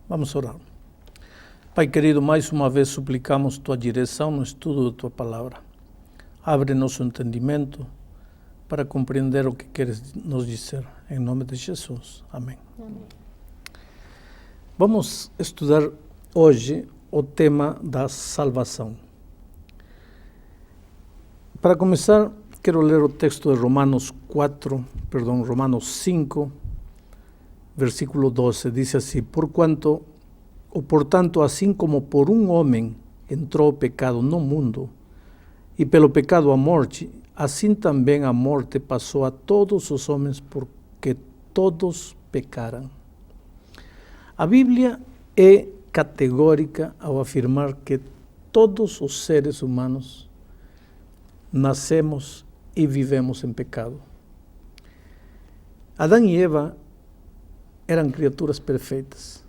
Vamos orar. Pai querido, mais uma vez suplicamos Tua direção no estudo da Tua Palavra. Abre nosso entendimento para compreender o que queres nos dizer. Em nome de Jesus. Amém. Amém. Vamos estudar hoje o tema da salvação. Para começar, quero ler o texto de Romanos 5, versículo 12. Diz assim: Portanto, assim como por um homem entrou o pecado no mundo, e pelo pecado a morte, assim também a morte passou a todos os homens, porque todos pecaram. A Bíblia é categórica ao afirmar que todos os seres humanos nascemos e vivemos em pecado. Adão e Eva eram criaturas perfeitas.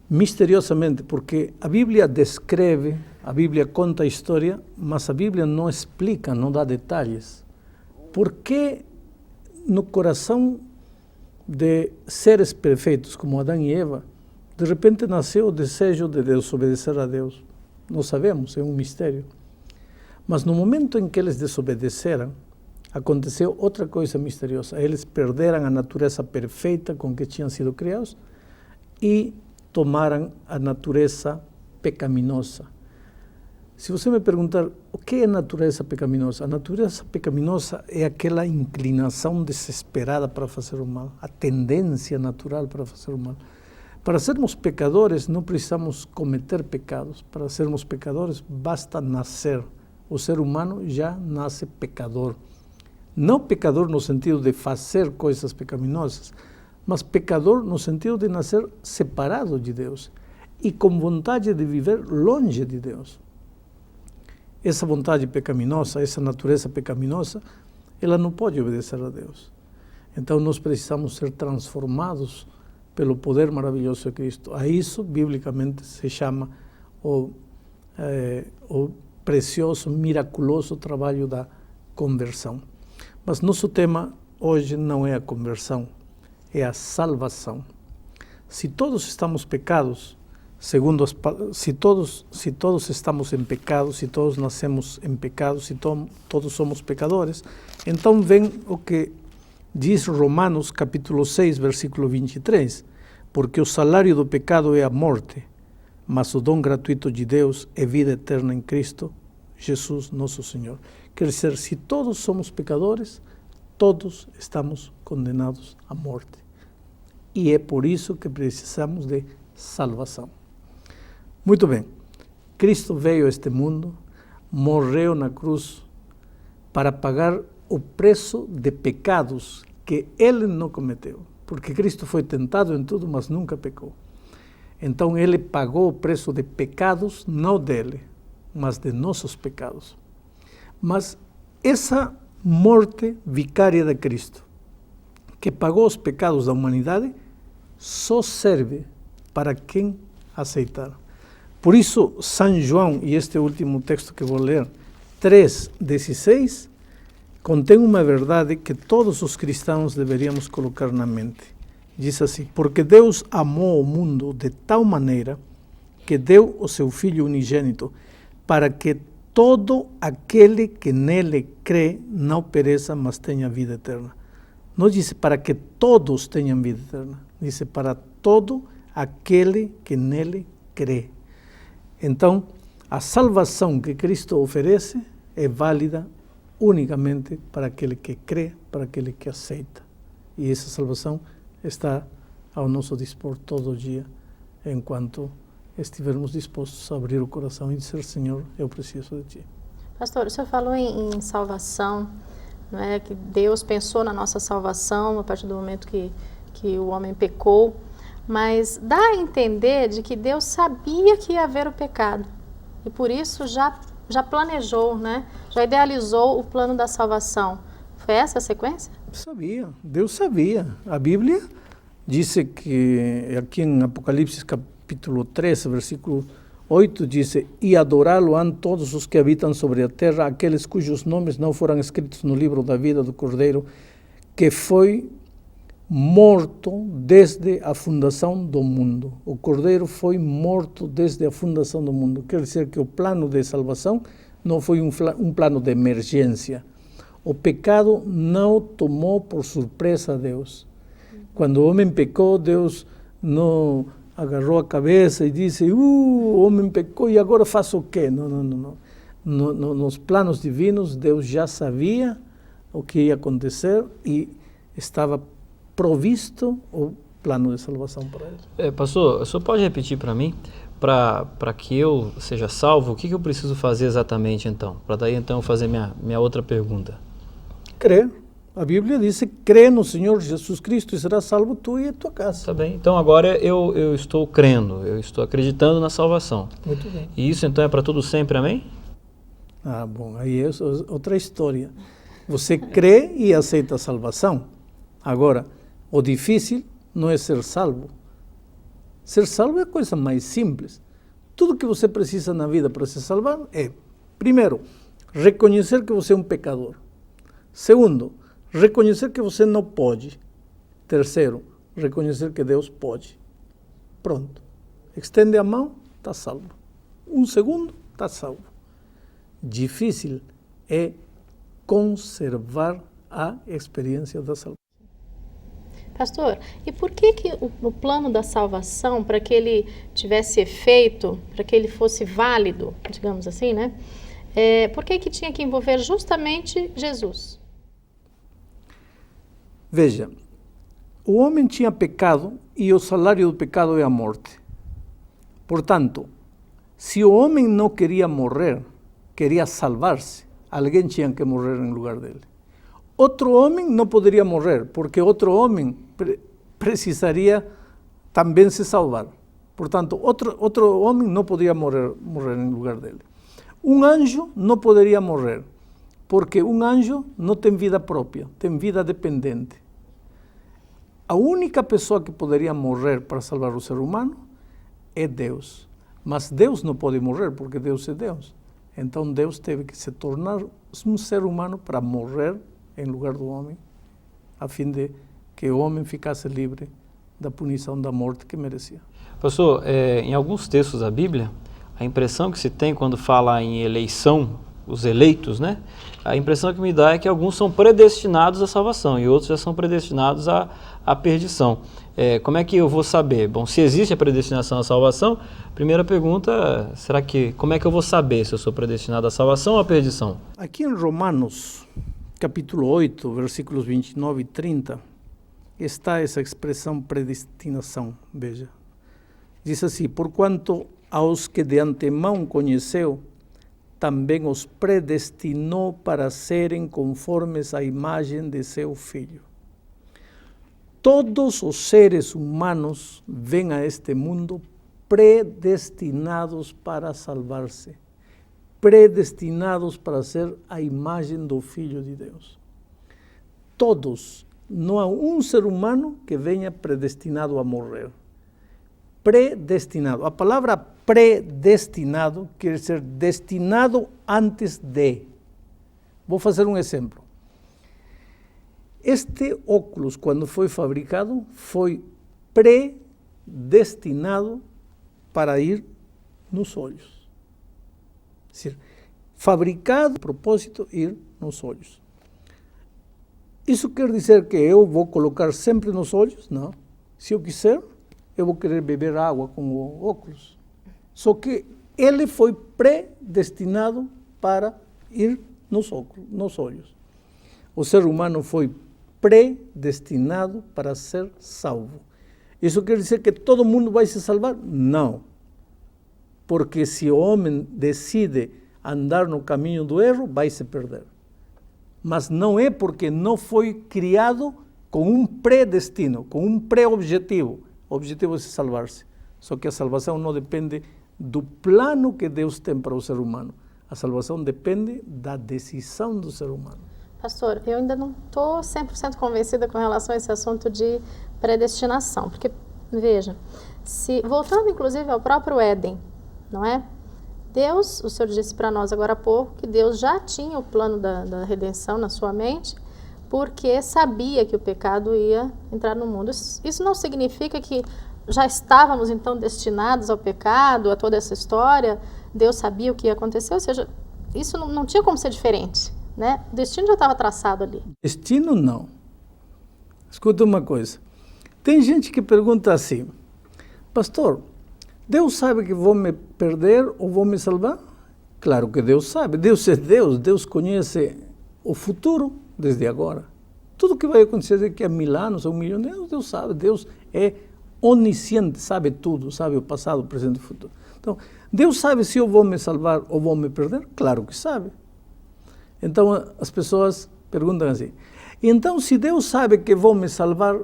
Misteriosamente, porque a Bíblia descreve, a Bíblia conta a história, mas a Bíblia não explica, não dá detalhes. Por que no coração de seres perfeitos como Adão e Eva, de repente nasceu o desejo de desobedecer a Deus? Não sabemos, é um mistério. Mas no momento em que eles desobedeceram, aconteceu outra coisa misteriosa. Eles perderam a natureza perfeita com que tinham sido criados e tomaram a natureza pecaminosa. Se você me perguntar o que é natureza pecaminosa, a natureza pecaminosa é aquela inclinação desesperada para fazer o mal, a tendência natural para fazer o mal. Para sermos pecadores não precisamos cometer pecados. Para sermos pecadores basta nascer. O ser humano já nasce pecador. Não pecador no sentido de fazer coisas pecaminosas, mas pecador no sentido de nascer separado de Deus e com vontade de viver longe de Deus. Essa vontade pecaminosa, essa natureza pecaminosa, ela não pode obedecer a Deus. Então nós precisamos ser transformados pelo poder maravilhoso de Cristo. A isso, biblicamente, se chama o precioso, miraculoso trabalho da conversão. Mas nosso tema hoje não é a conversão, é a salvação. Se todos estamos pecados, se todos estamos em pecado, se todos nascemos em pecado, se todos somos pecadores, então vem o que diz Romanos capítulo 6, versículo 23, porque o salário do pecado é a morte, mas o dom gratuito de Deus é vida eterna em Cristo Jesus, nosso Senhor. Quer dizer, se todos somos pecadores, todos estamos condenados à morte. E é por isso que precisamos de salvação. Muito bem, Cristo veio a este mundo, morreu na cruz para pagar o preço de pecados que Ele não cometeu. Porque Cristo foi tentado em tudo, mas nunca pecou. Então Ele pagou o preço de pecados, não dele, mas de nossos pecados. Mas essa morte vicária de Cristo, que pagou os pecados da humanidade, só serve para quem aceitar. Por isso, São João, e este último texto que vou ler, 3,16, contém uma verdade que todos os cristãos deveríamos colocar na mente. Diz assim: porque Deus amou o mundo de tal maneira que deu o seu Filho unigênito, para que todo aquele que nele crê não pereça, mas tenha vida eterna. Não diz para que todos tenham vida eterna, diz para todo aquele que nele crê. Então, a salvação que Cristo oferece é válida unicamente para aquele que crê, para aquele que aceita. E essa salvação está ao nosso dispor todo dia, enquanto estivermos dispostos a abrir o coração e dizer: Senhor, eu preciso de Ti. Pastor, o senhor falou em salvação, não é? Que Deus pensou na nossa salvação a partir do momento que o homem pecou, mas dá a entender de que Deus sabia que ia haver o pecado e por isso já planejou, né? Já idealizou o plano da salvação. Foi essa a sequência? Sabia, Deus sabia. A Bíblia diz que, aqui em Apocalipse capítulo 3, versículo 8, diz: e adorá-lo-ão todos os que habitam sobre a terra, aqueles cujos nomes não foram escritos no livro da vida do Cordeiro, que foi morto desde a fundação do mundo. O Cordeiro foi morto desde a fundação do mundo. Quer dizer que o plano de salvação não foi um plano de emergência. O pecado não tomou por surpresa a Deus. Quando o homem pecou, Deus não agarrou a cabeça e disse, o homem pecou e agora faço o quê? Não. Nos planos divinos, Deus já sabia o que ia acontecer e estava provisto o plano de salvação para ele. Pastor, o senhor pode repetir para mim, para que eu seja salvo, o que eu preciso fazer exatamente então? Para daí então fazer minha outra pergunta. Crer. A Bíblia diz, crê no Senhor Jesus Cristo e será salvo tu e a tua casa. Tá bem, então agora eu estou crendo, eu estou acreditando na salvação. Muito bem. E isso então é para todo sempre, amém? Ah, bom, aí é outra história. Você crê e aceita a salvação. Agora, o difícil não é ser salvo. Ser salvo é a coisa mais simples. Tudo que você precisa na vida para se salvar é, primeiro, reconhecer que você é um pecador. Segundo, reconhecer que você não pode. Terceiro, reconhecer que Deus pode. Pronto. Estende a mão, está salvo. Um segundo, está salvo. Difícil é conservar a experiência da salvação. Pastor, e por que o plano da salvação, para que ele tivesse efeito, para que ele fosse válido, digamos assim, né? Por que tinha que envolver justamente Jesus? Veja, o homem tinha pecado e o salário do pecado é a morte. Portanto, se o homem não queria morrer, queria salvar-se, alguém tinha que morrer em lugar dele. Outro homem não poderia morrer, porque outro homem precisaria também se salvar. Portanto, outro homem não podia morrer em lugar dele. Um anjo não poderia morrer, porque um anjo não tem vida própria, tem vida dependente. A única pessoa que poderia morrer para salvar o ser humano é Deus. Mas Deus não pode morrer, porque Deus é Deus. Então Deus teve que se tornar um ser humano para morrer em lugar do homem, a fim de que o homem ficasse livre da punição da morte que merecia. Pastor, em alguns textos da Bíblia, a impressão que se tem quando fala em eleição, os eleitos, né? A impressão que me dá é que alguns são predestinados à salvação e outros já são predestinados à perdição. Como é que eu vou saber? Bom, se existe a predestinação à salvação, primeira pergunta, como é que eu vou saber se eu sou predestinado à salvação ou à perdição? Aqui em Romanos, capítulo 8, versículos 29 e 30, está essa expressão predestinação, veja. Diz assim, porquanto aos que de antemão conheceu, também os predestinou para serem conformes à imagem de seu Filho. Todos os seres humanos vêm a este mundo predestinados para salvar-se, predestinados para ser a imagem do Filho de Deus. Todos, não há um ser humano que venha predestinado a morrer. Predestinado. A palavra predestinado quer dizer destinado antes de. Vou fazer um exemplo. Este óculos, quando foi fabricado, foi predestinado para ir nos olhos. É dizer, fabricado a propósito ir nos olhos. Isso quer dizer que eu vou colocar sempre nos olhos? Não. Se eu quiser, eu vou querer beber água com o óculos. Só que ele foi predestinado para ir nos olhos. O ser humano foi predestinado para ser salvo. Isso quer dizer que todo mundo vai se salvar? Não. Porque se o homem decide andar no caminho do erro, vai se perder. Mas não é porque não foi criado com um predestino, com um pré-objetivo. O objetivo é se salvar-se. Só que a salvação não depende do plano que Deus tem para o ser humano. A salvação depende da decisão do ser humano. Pastor, eu ainda não estou 100% convencida com relação a esse assunto de predestinação. Porque, veja, voltando inclusive ao próprio Éden, não é? Deus, o Senhor disse para nós agora há pouco, que Deus já tinha o plano da redenção na sua mente, porque sabia que o pecado ia entrar no mundo. Isso não significa que já estávamos então destinados ao pecado, a toda essa história. Deus sabia o que ia acontecer, ou seja, isso não tinha como ser diferente, né? O destino já estava traçado ali. Destino não. Escuta uma coisa. Tem gente que pergunta assim: pastor, Deus sabe que vou me perder ou vou me salvar? Claro que Deus sabe. Deus é Deus. Deus conhece o futuro desde agora. Tudo que vai acontecer daqui a 1000 anos ou 1 milhão de anos, Deus sabe. Deus é onisciente, sabe tudo, sabe o passado, o presente e o futuro. Então, Deus sabe se eu vou me salvar ou vou me perder? Claro que sabe. Então, as pessoas perguntam assim: então, se Deus sabe que vou me salvar,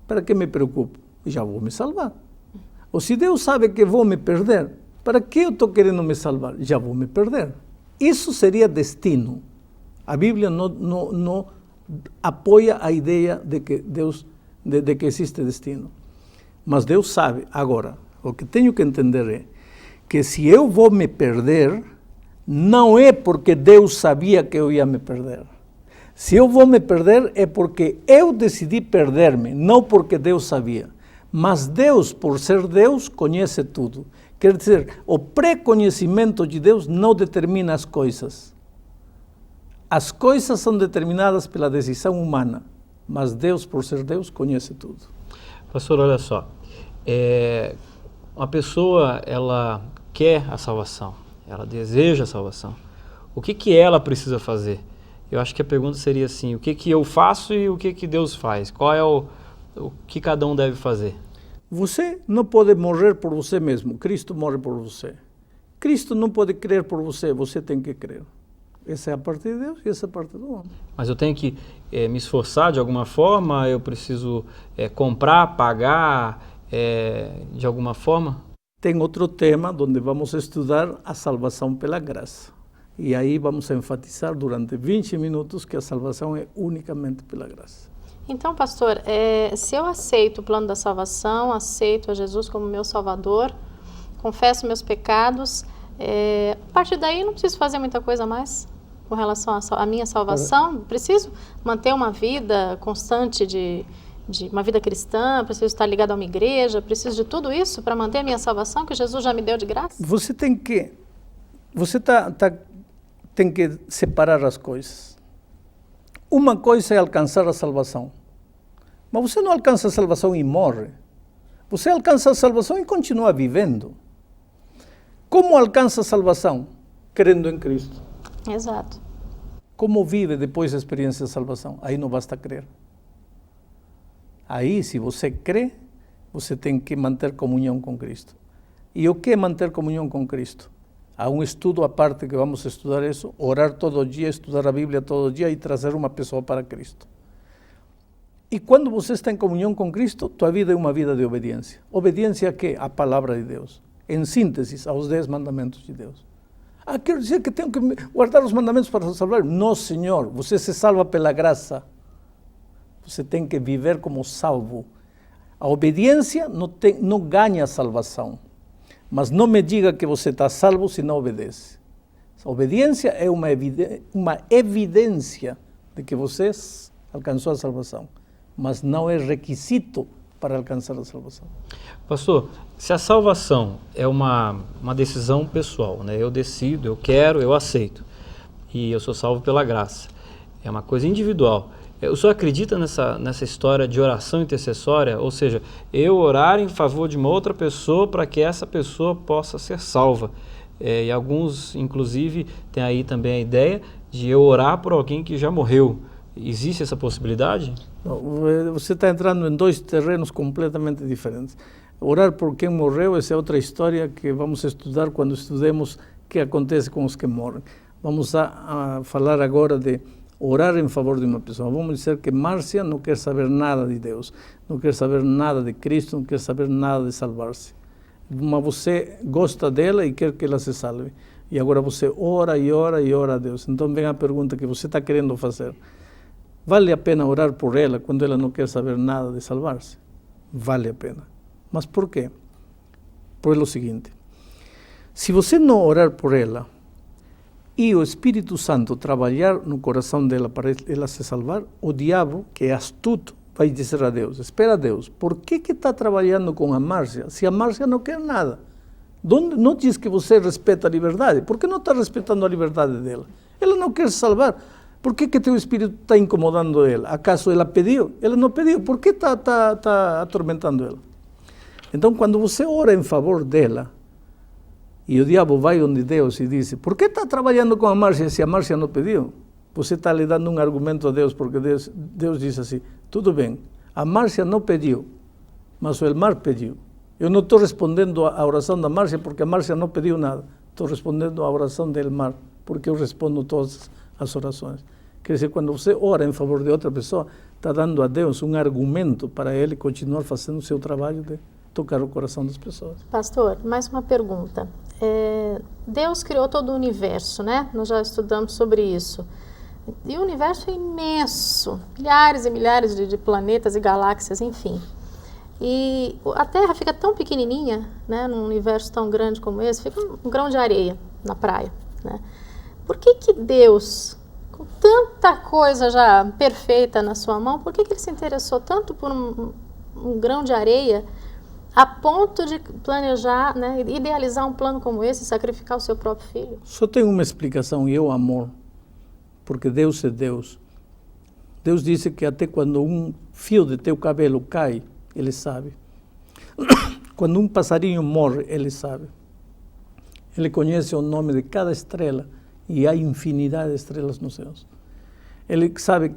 para que me preocupo? Já vou me salvar. Ou se Deus sabe que vou me perder, para que eu estou querendo me salvar? Já vou me perder. Isso seria destino. A Bíblia não apoia a ideia de que Deus, de que existe destino. Mas Deus sabe. Agora, o que tenho que entender é que se eu vou me perder, não é porque Deus sabia que eu ia me perder. Se eu vou me perder é porque eu decidi perder-me, não porque Deus sabia. Mas Deus, por ser Deus, conhece tudo. Quer dizer, o pré-conhecimento de Deus não determina as coisas. As coisas são determinadas pela decisão humana, mas Deus, por ser Deus, conhece tudo. Pastor, olha só, uma pessoa, ela quer a salvação, ela deseja a salvação. O que ela precisa fazer? Eu acho que a pergunta seria assim: o que eu faço e o que Deus faz? Qual é o que cada um deve fazer? Você não pode morrer por você mesmo, Cristo morre por você. Cristo não pode crer por você, você tem que crer. Essa é a parte de Deus e essa é a parte do homem. Mas eu tenho que me esforçar de alguma forma? Eu preciso comprar, pagar de alguma forma? Tem outro tema onde vamos estudar a salvação pela graça. E aí vamos enfatizar durante 20 minutos que a salvação é unicamente pela graça. Então, pastor, se eu aceito o plano da salvação, aceito a Jesus como meu Salvador, confesso meus pecados, a partir daí não preciso fazer muita coisa mais com relação à minha salvação? Preciso manter uma vida constante de uma vida cristã? Preciso estar ligado a uma igreja? Preciso de tudo isso para manter a minha salvação que Jesus já me deu de graça? Você tem que separar as coisas. Uma coisa é alcançar a salvação, mas você não alcança a salvação e morre. Você alcança a salvação e continua vivendo. Como alcança a salvação? Crendo em Cristo. Exato. Como vive depois da experiência de salvação? Aí não basta crer. Aí, se você crê, você tem que manter comunhão com Cristo. E o que é manter comunhão com Cristo? Há um estudo à parte que vamos estudar isso, orar todo dia, estudar a Bíblia todo dia e trazer uma pessoa para Cristo. E quando você está em comunhão com Cristo, tua vida é uma vida de obediência. Obediência a quê? A palavra de Deus. Em síntese, aos 10 mandamentos de Deus. Quero dizer que tenho que guardar os mandamentos para salvar? Não, Senhor. Você se salva pela graça. Você tem que viver como salvo. A obediência não ganha a salvação. Mas não me diga que você está salvo se não obedece. A obediência é uma evidência de que você alcançou a salvação. Mas não é requisito para alcançar a salvação. Pastor, se a salvação é uma decisão pessoal, né? Eu decido, eu quero, eu aceito. E eu sou salvo pela graça. É uma coisa individual. O senhor acredita nessa história de oração intercessória? Ou seja, eu orar em favor de uma outra pessoa para que essa pessoa possa ser salva. E alguns, inclusive, têm aí também a ideia de eu orar por alguém que já morreu. Existe essa possibilidade? Você está entrando em 2 terrenos completamente diferentes. Orar por quem morreu, essa é outra história que vamos estudar quando estudemos o que acontece com os que morrem. Vamos a falar agora de orar em favor de uma pessoa. Vamos dizer que Márcia não quer saber nada de Deus, não quer saber nada de Cristo, não quer saber nada de salvar-se. Mas você gosta dela e quer que ela se salve. E agora você ora e ora e ora a Deus. Então vem a pergunta que você está querendo fazer. Vale a pena orar por ela quando ela não quer saber nada de salvar-se? Vale a pena. Mas por quê? Por o seguinte: se você não orar por ela, e o Espírito Santo trabalhar no coração dela para ela se salvar, o diabo, que é astuto, vai dizer a Deus, espera Deus, por que está trabalhando com a Márcia, se a Márcia não quer nada? Não diz que você respeita a liberdade, por que não está respeitando a liberdade dela? Ela não quer se salvar, por que teu Espírito está incomodando ela? Acaso ela pediu? Ela não pediu, por que está atormentando ela? Então, quando você ora em favor dela, e o diabo vai onde Deus e diz, por que está trabalhando com a Márcia se a Márcia não pediu? Você está lhe dando um argumento a Deus, porque Deus diz assim, tudo bem, a Márcia não pediu, mas o Elmar pediu. Eu não estou respondendo à oração da Márcia, porque a Márcia não pediu nada. Estou respondendo à oração do Elmar, porque eu respondo todas as orações. Quer dizer, quando você ora em favor de outra pessoa, está dando a Deus um argumento para ele continuar fazendo o seu trabalho de tocar o coração das pessoas. Pastor, mais uma pergunta. Deus criou todo o universo, né? Nós já estudamos sobre isso. E o universo é imenso, milhares e milhares de planetas e galáxias, enfim. E a Terra fica tão pequenininha, né? Num universo tão grande como esse, fica um grão de areia na praia, né? Por que Deus, com tanta coisa já perfeita na sua mão, por que Ele se interessou tanto por um grão de areia, a ponto de planejar, né, idealizar um plano como esse, sacrificar o seu próprio filho? Só tem uma explicação, e é o amor. Porque Deus é Deus. Deus disse que até quando um fio de teu cabelo cai, Ele sabe. Quando um passarinho morre, Ele sabe. Ele conhece o nome de cada estrela, e há infinidade de estrelas nos céus. Ele sabe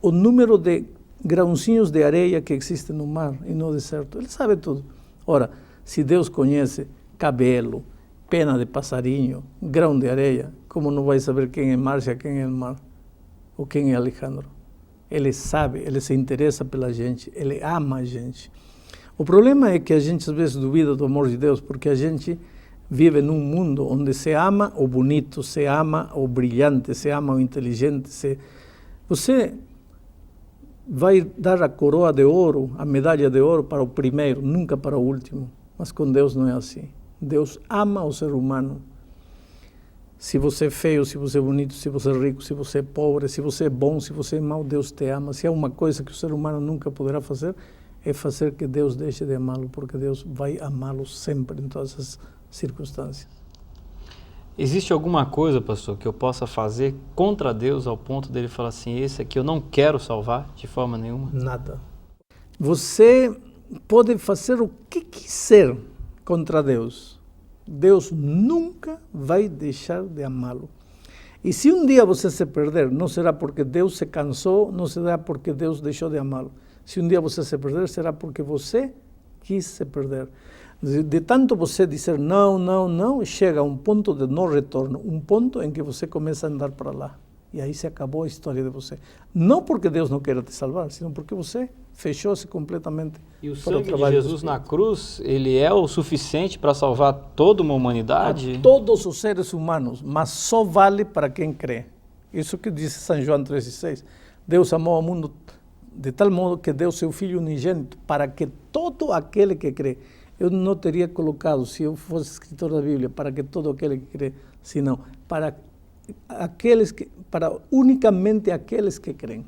o número de grãozinhos de areia que existem no mar e no deserto. Ele sabe tudo. Ora, se Deus conhece cabelo, pena de passarinho, grão de areia, como não vai saber quem é Márcia, quem é Elmar, ou quem é Alejandro? Ele sabe, ele se interessa pela gente, ele ama a gente. O problema é que a gente às vezes duvida do amor de Deus, porque a gente vive num mundo onde se ama o bonito, se ama o brilhante, se ama o inteligente. Você vai dar a coroa de ouro, a medalha de ouro para o primeiro, nunca para o último. Mas com Deus não é assim. Deus ama o ser humano. Se você é feio, se você é bonito, se você é rico, se você é pobre, se você é bom, se você é mau, Deus te ama. Se há uma coisa que o ser humano nunca poderá fazer, é fazer que Deus deixe de amá-lo, porque Deus vai amá-lo sempre, em todas as circunstâncias. Existe alguma coisa, pastor, que eu possa fazer contra Deus ao ponto dele falar assim, esse aqui eu não quero salvar de forma nenhuma? Nada. Você pode fazer o que quiser contra Deus. Deus nunca vai deixar de amá-lo. E se um dia você se perder, não será porque Deus se cansou, não será porque Deus deixou de amá-lo. Se um dia você se perder, será porque você quis se perder. De tanto você dizer não, não, não, chega a um ponto de não retorno, um ponto em que você começa a andar para lá. E aí se acabou a história de você. Não porque Deus não queira te salvar, senão porque você fechou-se completamente. E o sangue de Jesus na cruz, ele é o suficiente para salvar toda uma humanidade? A todos os seres humanos, mas só vale para quem crê. Isso que diz São João 3,6. Deus amou ao mundo de tal modo que deu seu Filho unigênito para que todo aquele que crê. Eu não teria colocado, se eu fosse escritor da Bíblia, para que todo aquele que crê, senão para unicamente aqueles que creem.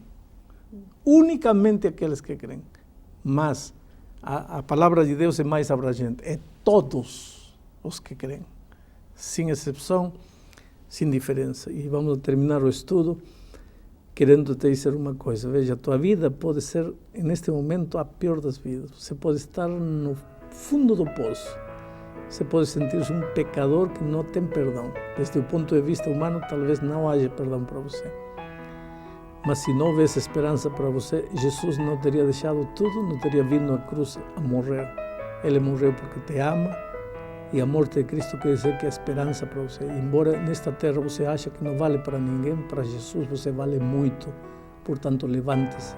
Unicamente aqueles que creem. Mas a palavra de Deus é mais abrangente, é todos os que creem, sem exceção, sem diferença. E vamos terminar o estudo querendo te dizer uma coisa. Veja, a tua vida pode ser, neste momento, a pior das vidas. Você pode estar no fundo do poço. Você pode sentir-se um pecador que não tem perdão. Desde o ponto de vista humano, talvez não haja perdão para você. Mas se não houvesse esperança para você, Jesus não teria deixado tudo, não teria vindo à cruz a morrer. Ele morreu porque te ama, e a morte de Cristo quer dizer que é esperança para você. Embora nesta terra você ache que não vale para ninguém, para Jesus você vale muito. Portanto, levante-se,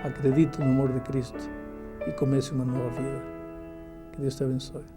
acredite no amor de Cristo e comece uma nova vida. Que Deus te abençoe.